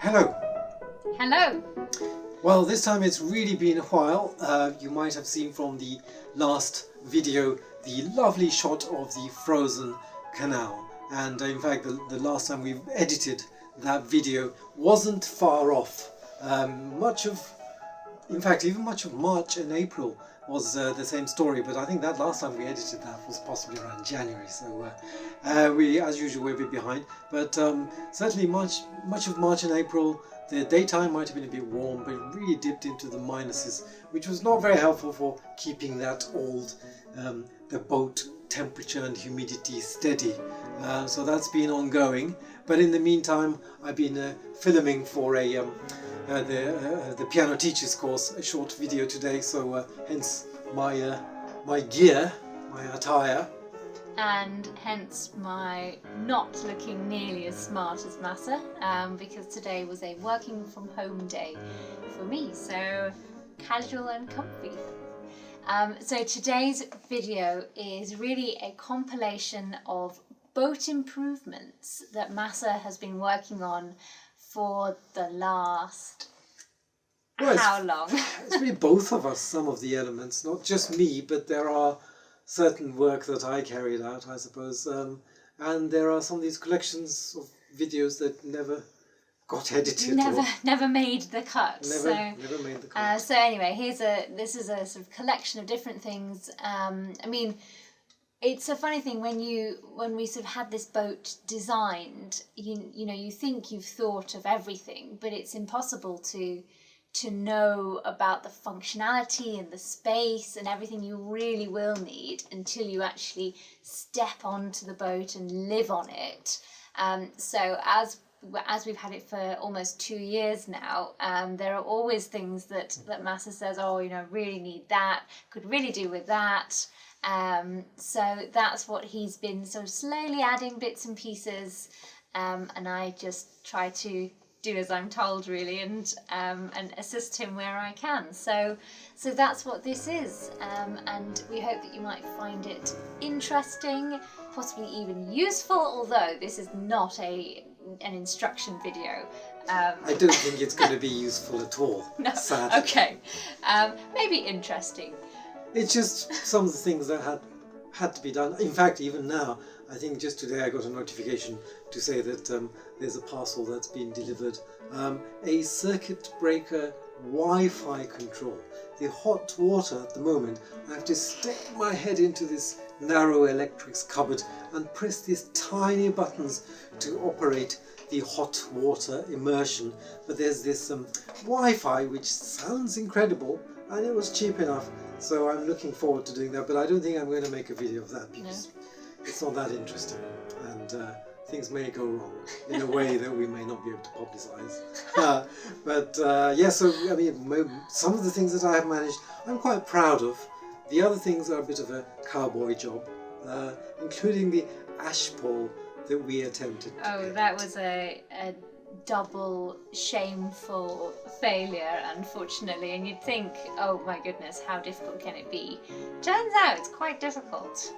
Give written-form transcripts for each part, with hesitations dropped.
Hello. Hello. Well, this time it's really been a while. You might have seen from the last video the lovely shot of the frozen canal. And in fact, the last time we edited that video wasn't far off. In fact, even much of March and April was the same story, but I think that last time we edited that was possibly around January, so we, as usual, we're a bit behind. But certainly much of March and April, the daytime might have been a bit warm, but it really dipped into the minuses, which was not very helpful for keeping that the boat temperature and humidity steady. So that's been ongoing. But in the meantime, I've been filming for the piano teachers course, a short video today, so hence my gear, my attire. And hence my not looking nearly as smart as Masa, because today was a working from home day for me, so casual and comfy. So today's video is really a compilation of boat improvements that Masa has been working on for the last how long? It's really both of us, some of the elements, not just me, but there are certain work that I carried out, I suppose, and there are some of these collections of videos that never got edited. Never made the cut. Never made the cut. So anyway, this is a sort of collection of different things. I mean, it's a funny thing when we sort of had this boat designed, you think you've thought of everything, but it's impossible to know about the functionality and the space and everything you really will need until you actually step onto the boat and live on it. So as we've had it for almost 2 years now, there are always things that Masa says, oh, really need that, could really do with that. So that's what he's been sort of slowly adding bits and pieces, and I just try to do as I'm told, really, and assist him where I can. So that's what this is, and we hope that you might find it interesting, possibly even useful, although this is not an instruction video. I don't think it's going to be useful at all. No. Sadly. Okay, maybe interesting. It's just some of the things that had to be done. In fact, even now, I think just today I got a notification to say that there's a parcel that's been delivered. A circuit breaker Wi-Fi control. The hot water at the moment, I have to stick my head into this narrow electrics cupboard and press these tiny buttons to operate the hot water immersion. But there's this Wi-Fi which sounds incredible, and it was cheap enough. So I'm looking forward to doing that, but I don't think I'm going to make a video of that because it's not that interesting, and things may go wrong in a way that we may not be able to publicise. So I mean, some of the things that I have managed, I'm quite proud of. The other things are a bit of a cowboy job, including the ash pole that we attempted. Oh, that was a double shameful failure, unfortunately, and you'd think, oh my goodness, how difficult can it be? Turns out it's quite difficult.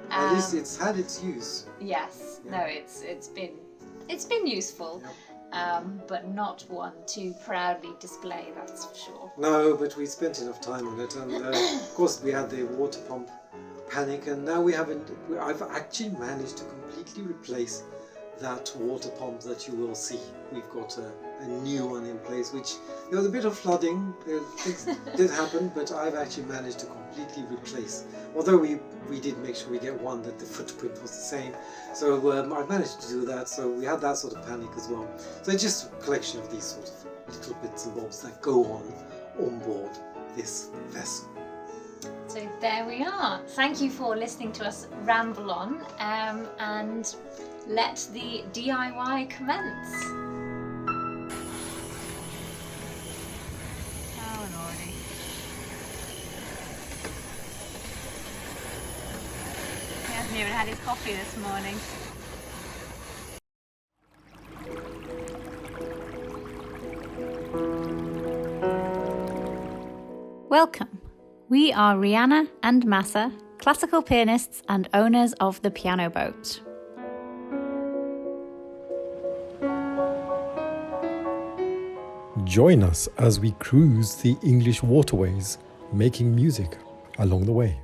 At least it's had its use. Yes, yeah. No, it's been useful, but not one to proudly display, that's for sure. No, but we spent enough time on it, and of course we had the water pump panic, and now I've actually managed to completely replace that water pump that you will see. We've got a new one in place, which there was a bit of flooding, things did happen, but I've actually managed to completely replace. Although we did make sure we get one that the footprint was the same. So I've managed to do that, so we had that sort of panic as well. So it's just a collection of these sort of little bits and bobs that go on board this vessel. So there we are. Thank you for listening to us ramble on, and let the DIY commence. Oh, lordy. He hasn't even had his coffee this morning. Welcome. We are Rhiana and Masa, classical pianists and owners of the piano boat. Join us as we cruise the English waterways, making music along the way.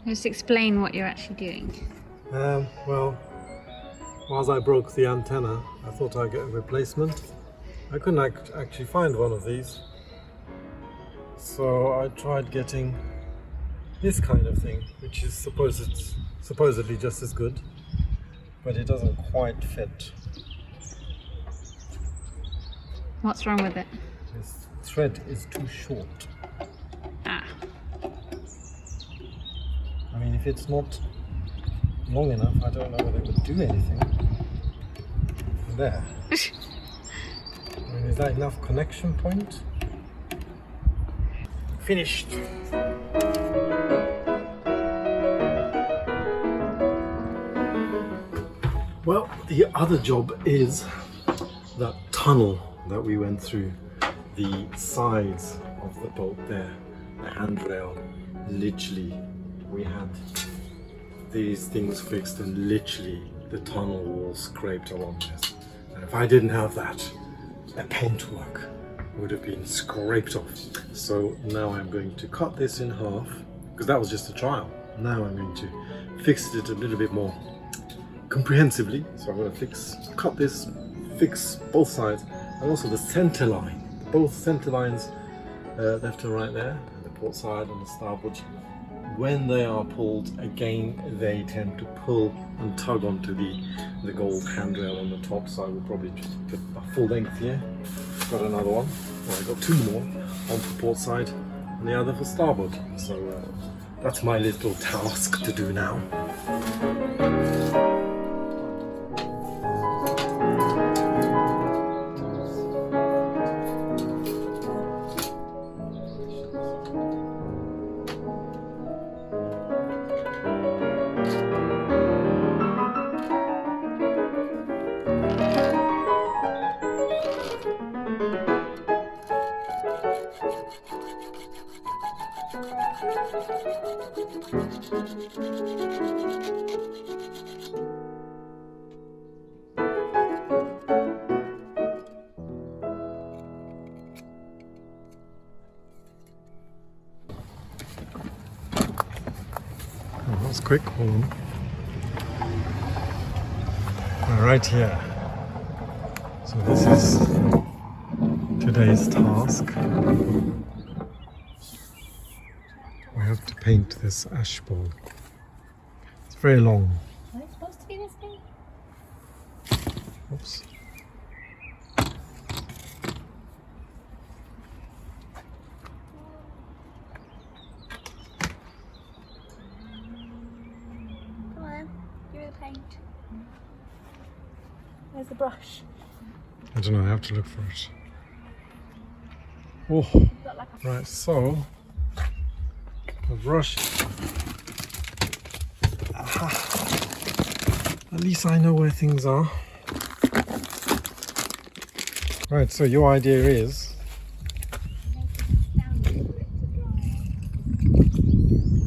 Just explain what you're actually doing. Well, whilst I broke the antenna, I thought I'd get a replacement. I couldn't actually find one of these, so I tried getting this kind of thing, which is supposedly just as good, but it doesn't quite fit. What's wrong with it? This thread is too short. Ah. I mean, if it's not long enough, I don't know whether it would do anything. There. I mean, is that enough connection point? Finished. Well, the other job is that tunnel that we went through, the sides of the boat there, the handrail. Literally, we had these things fixed and literally the tunnel wall scraped along this. And if I didn't have that, the paintwork would have been scraped off. So now I'm going to cut this in half, because that was just a trial. Now I'm going to fix it a little bit more comprehensively. So I'm going to cut this, fix both sides, and also the center line. Both center lines, left and right there, the port side and the starboard. When they are pulled, again, they tend to pull and tug onto the gold handrail on the top, so I will probably just put a full length here. Got another one, well, I got two more, one for port side and the other for starboard. So that's my little task to do now. That was quick, hold on. Right here. So this is today's task. We have to paint this ash bowl. It's very long. Is it supposed to be this big? Oops. Come on, give it the paint. Where's the brush? I don't know, I have to look for it. Oh, right, so the brush. Aha. At least I know where things are. Right, so your idea is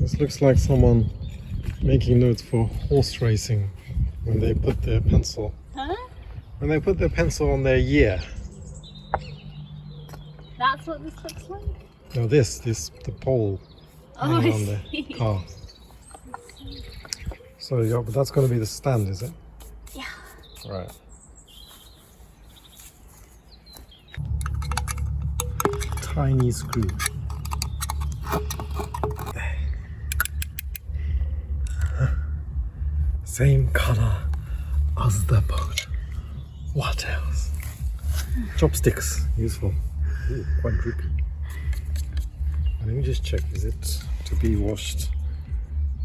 this looks like someone making notes for horse racing when they put their pencil. Huh? When they put their pencil on their ear. That's what this looks like? No, the pole hanging on the car. So, yeah, but that's going to be the stand, is it? Yeah. Right. Tiny screw. Same color as the boat. What else? Chopsticks, useful. Ooh, quite droopy. Let me just check, is it to be washed?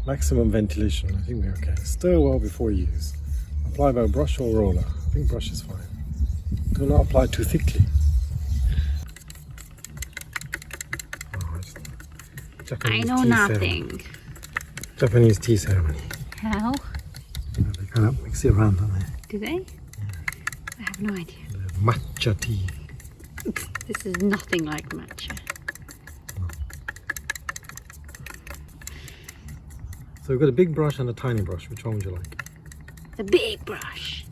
Maximum ventilation, I think we're okay. Stir well before use. Apply by brush or roller. I think brush is fine. Do not apply too thickly. Oh, it's Japanese tea ceremony. Japanese tea ceremony. How? You know, they kind of mix it around, don't they? Do they? I have no idea. The matcha tea. This is nothing like matcha. So we've got a big brush and a tiny brush. Which one would you like? The big brush.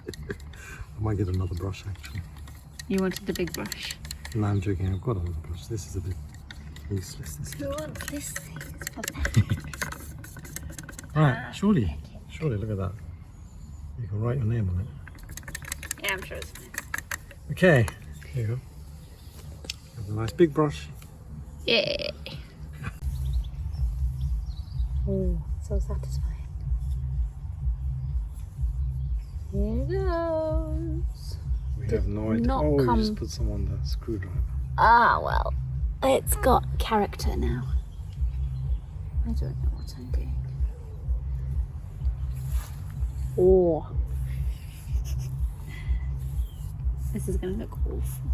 I might get another brush actually. You wanted the big brush? No, I'm joking. I've got another brush. This is a bit useless. Who wants this thing? It's pathetic. Right, surely, look at that. You can write your name on it. Yeah, I'm sure it's fine. Okay, here you go. Have a nice big brush. Yeah. Oh, so satisfying. Here it goes. We have no idea. not Oh, come- you just put some on the screwdriver. Ah, well, it's got character now. I don't know what I'm doing. Oh. This is going to look awful.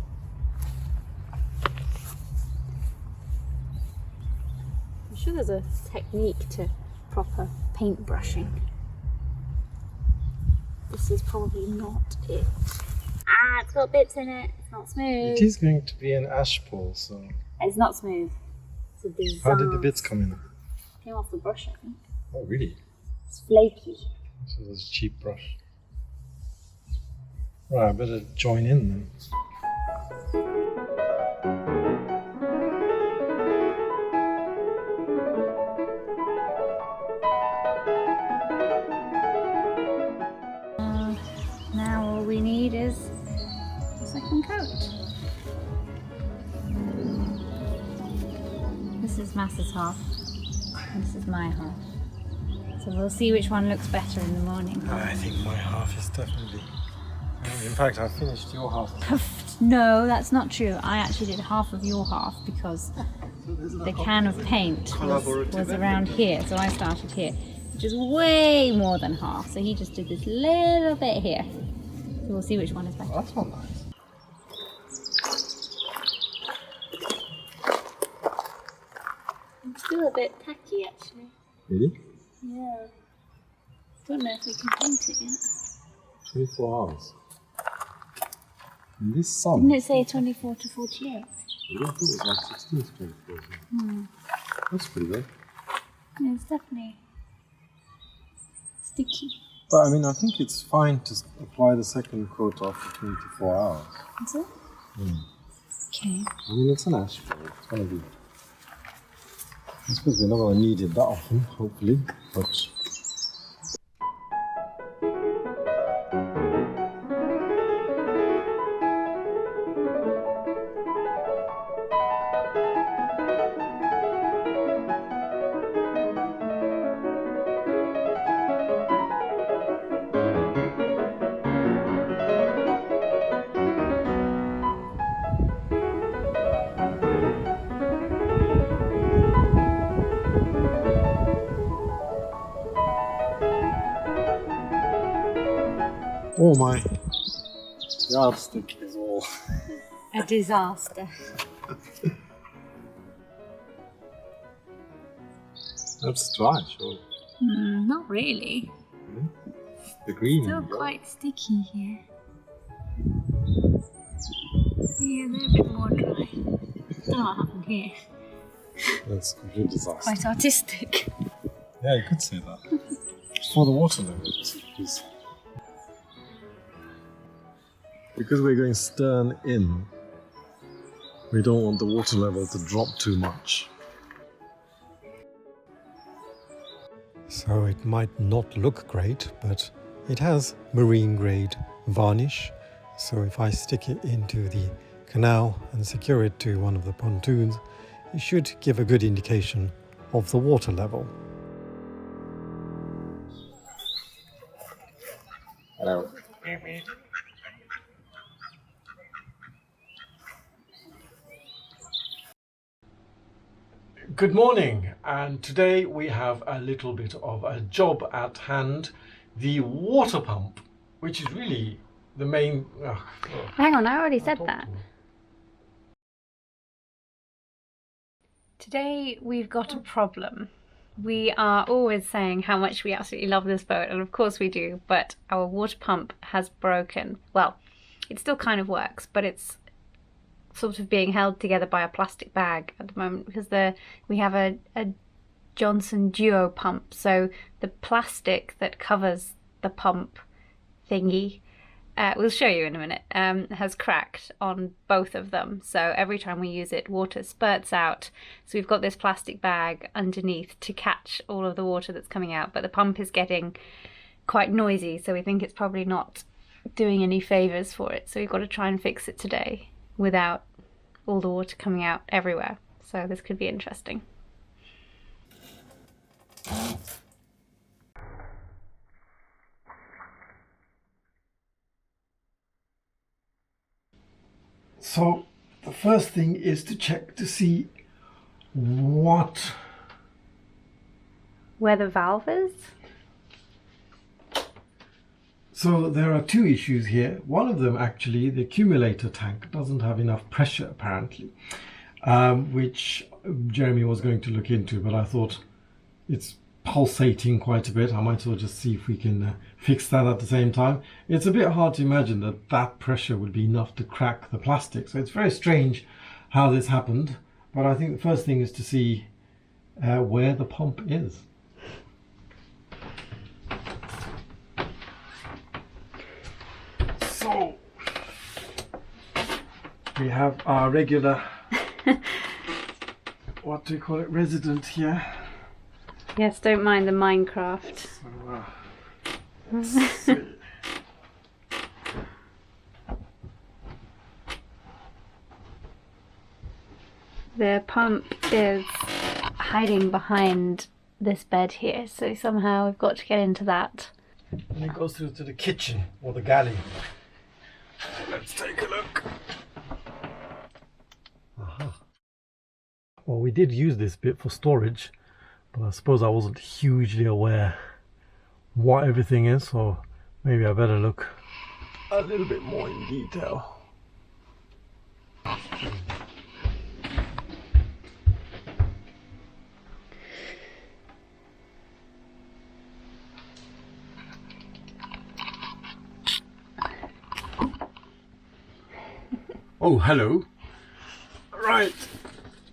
I'm sure there's a technique to proper paint brushing. This is probably not it. Ah, it's got bits in it. It's not smooth. It is going to be an ash pull, so It's not smooth. It's a disaster. how did the bits come in? Came off the brush, I think. Oh, really? It's flaky. So it's a cheap brush. Right, I better join in then. Now all we need is a second coat. This is Masa's half, and this is my half. So we'll see which one looks better in the morning. I think my half is definitely... In fact, I finished your half. No, that's not true. I actually did half of your half because the can of paint was around here, so I started here, which is way more than half. So he just did this little bit here. So we'll see which one is better. Oh, that's not nice. It's still a bit tacky, actually. Really? Yeah. Don't know if we can paint it yet. 24 hours. In this sun. Didn't it say 24 to 48? I thought it was like 16 to 24. That's pretty good. Yeah, it's definitely sticky. But I mean, I think it's fine to apply the second coat after 24 hours. Is it? Okay. I mean, it's an ash floor. It's going to be... I suppose we're not going to need it that often, hopefully, but... Oh my yardstick is all... A disaster. That's dry, sure. Not really. The green. Still quite sticky here. Yeah, they're a bit more dry. Don't know what happened here. That's a complete disaster. Quite artistic. Yeah, you could say that. For the water level, it's because we're going stern in, we don't want the water level to drop too much. So it might not look great, but it has marine grade varnish. So if I stick it into the canal and secure it to one of the pontoons, it should give a good indication of the water level. Hello. Good morning, and today we have a little bit of a job at hand, the water pump, which is really the main... Hang on, I already said that. Today we've got a problem. We are always saying how much we absolutely love this boat, and of course we do, but our water pump has broken. Well, it still kind of works, but it's sort of being held together by a plastic bag at the moment because we have a Johnson Duo pump, so the plastic that covers the pump thingy, we'll show you in a minute, has cracked on both of them, so every time we use it water spurts out. So we've got this plastic bag underneath to catch all of the water that's coming out, but the pump is getting quite noisy, so we think it's probably not doing any favours for it, so we've got to try and fix it today without all the water coming out everywhere. So this could be interesting. So the first thing is to check to see where the valve is. So there are two issues here. One of them, actually, the accumulator tank doesn't have enough pressure apparently, which Jeremy was going to look into, but I thought it's pulsating quite a bit. I might as well just see if we can fix that at the same time. It's a bit hard to imagine that that pressure would be enough to crack the plastic, so it's very strange how this happened, but I think the first thing is to see where the pump is. So we have our regular what do you call it, resident here. Yes, don't mind the Minecraft. So, The pump is hiding behind this bed here, so somehow we've got to get into that. and it goes through to the kitchen or the galley. Let's take a look. Aha. Well, we did use this bit for storage, but I suppose I wasn't hugely aware what everything is, so maybe I better look a little bit more in detail. Oh, hello. Right.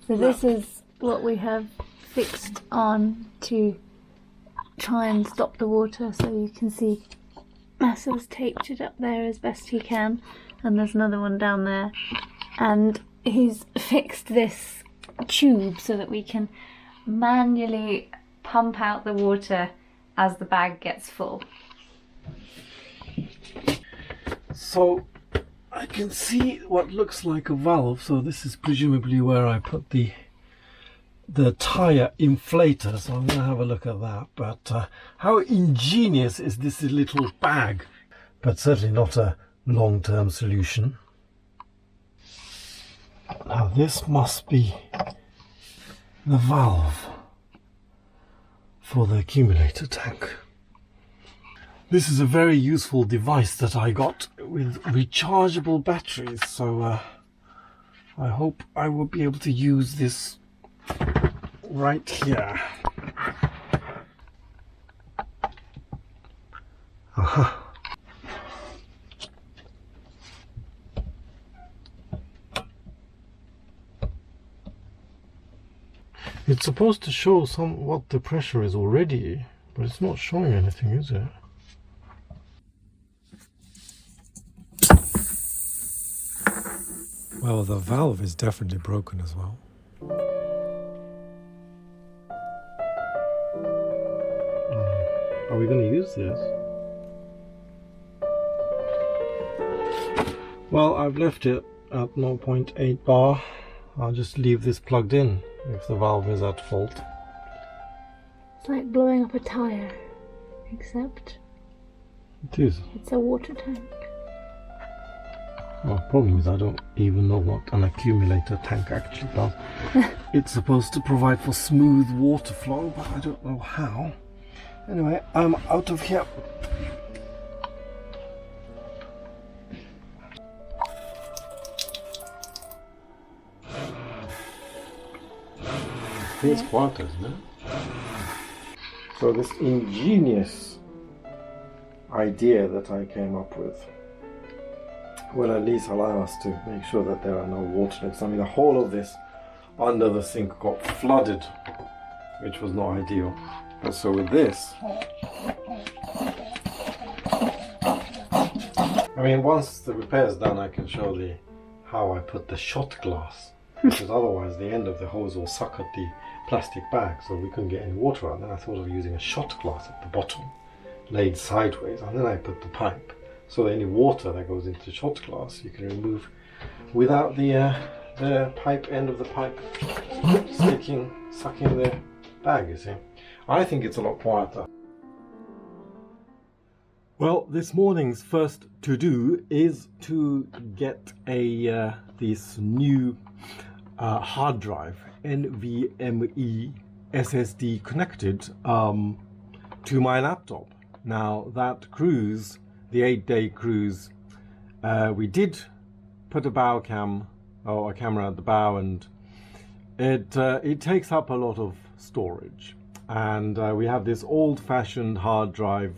So this is what we have fixed on to try and stop the water, so you can see Masa's taped it up there as best he can, and there's another one down there, and he's fixed this tube so that we can manually pump out the water as the bag gets full. So I can see what looks like a valve, so this is presumably where I put the tire inflator, so I'm going to have a look at that. But how ingenious is this little bag? But certainly not a long-term solution. Now this must be the valve for the accumulator tank. This is a very useful device that I got with rechargeable batteries, so I hope I will be able to use this right here. Aha. It's supposed to show what the pressure is already, but it's not showing anything, is it? Well, the valve is definitely broken as well. Are we going to use this? Well, I've left it at 0.8 bar. I'll just leave this plugged in if the valve is at fault. It's like blowing up a tyre, except It is. it's a water tank. Well, the problem is I don't even know what an accumulator tank actually does. It's supposed to provide for smooth water flow, but I don't know how. Anyway, I'm out of here. Here's quarters, no? So this ingenious idea that I came up with will at least allow us to make sure that there are no water leaks. I mean, the whole of this under the sink got flooded, which was not ideal. And so with this, I mean, once the repair's done, I can show how I put the shot glass, because otherwise the end of the hose will suck at the plastic bag, so we couldn't get any water out. Then I thought of using a shot glass at the bottom, laid sideways, and then I put the pipe, so any water that goes into the shot glass you can remove without the pipe end of the pipe sucking the bag, you see. I think it's a lot quieter. Well, this morning's first to do is to get this new hard drive, NVMe SSD, connected to my laptop. Now that cruise, the 8-day cruise, we did put a bow cam, or a camera at the bow, and it takes up a lot of storage. And we have this old-fashioned hard drive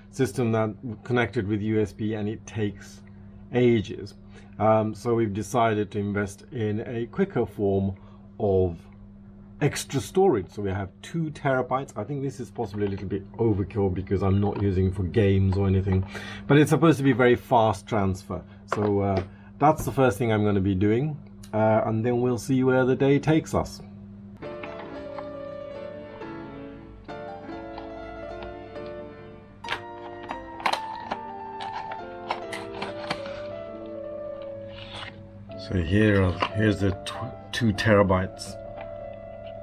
system that connected with USB, and it takes ages. So we've decided to invest in a quicker form of extra storage. So we have 2 terabytes. I think this is possibly a little bit overkill because I'm not using it for games or anything, but it's supposed to be very fast transfer. So that's the first thing I'm going to be doing, and then we'll see where the day takes us. So here's the 2 terabytes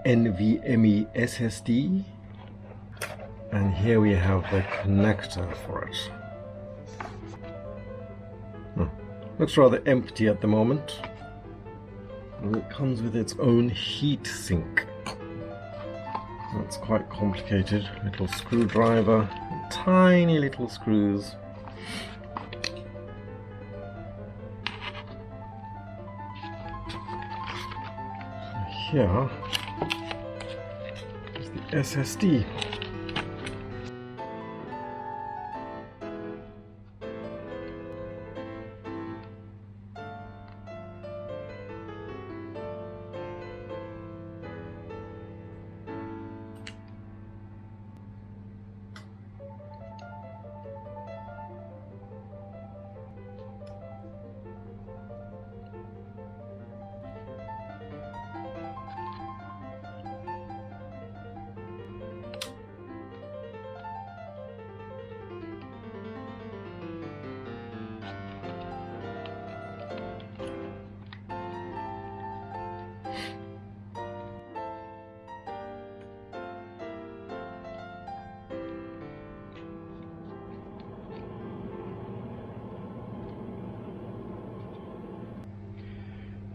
NVMe SSD, and here we have the connector for it. Looks rather empty at the moment, and it comes with its own heat sink. That's quite complicated. Little screwdriver, tiny little screws. Here is the SSD.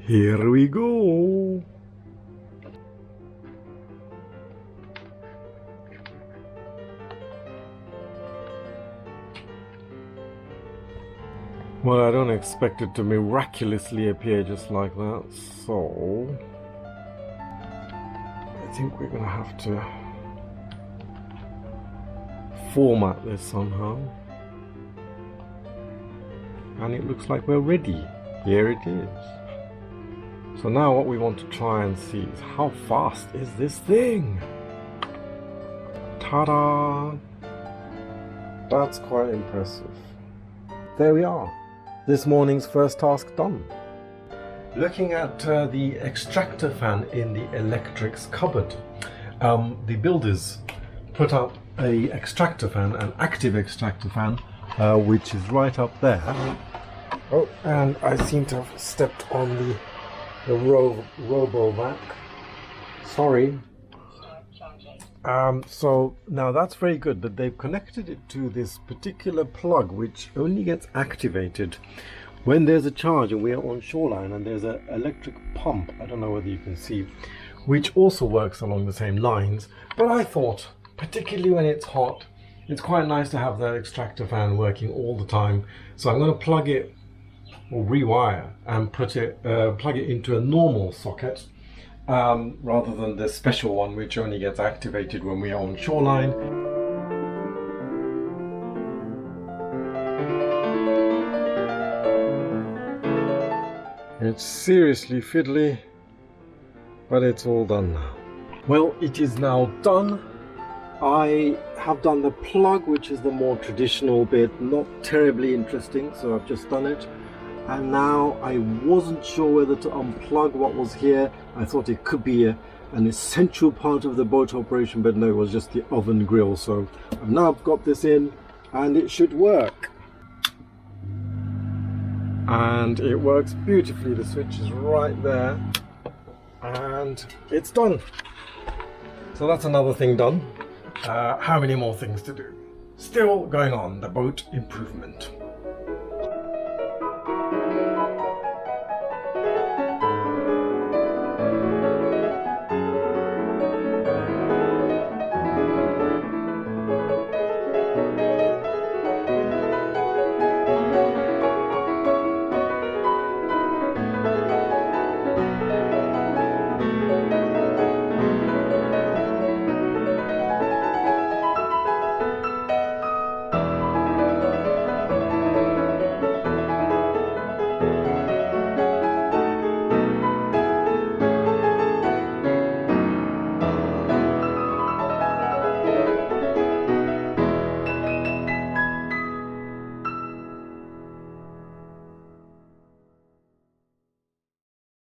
Here we go. Well, I don't expect it to miraculously appear just like that, so I think we're gonna have to format this somehow. And it looks like we're ready. Here it is. So now what we want to try and see is how fast is this thing? Ta-da! That's quite impressive. There we are. This morning's first task done. Looking at the extractor fan in the electrics cupboard. The builders put up a extractor fan, an active extractor fan, which is right up there. Oh, and I seem to have stepped on the robo-vac. Sorry. So now that's very good that they've connected it to this particular plug, which only gets activated when there's a charge and we are on shoreline and there's an electric pump, I don't know whether you can see, which also works along the same lines, but I thought, particularly when it's hot, it's quite nice to have that extractor fan working all the time. So I'm going to plug it or rewire and plug it into a normal socket rather than the special one which only gets activated when we are on shoreline. It's seriously fiddly, but it's all done now. Well, it is now done. I have done the plug, which is the more traditional bit, not terribly interesting, so I've just done it. And now I wasn't sure whether to unplug what was here. I thought it could be an essential part of the boat operation, but no, it was just the oven grill. So I've now got this in and it should work. And it works beautifully. The switch is right there and it's done. So that's another thing done. How many more things to do? Still going on, the boat improvement.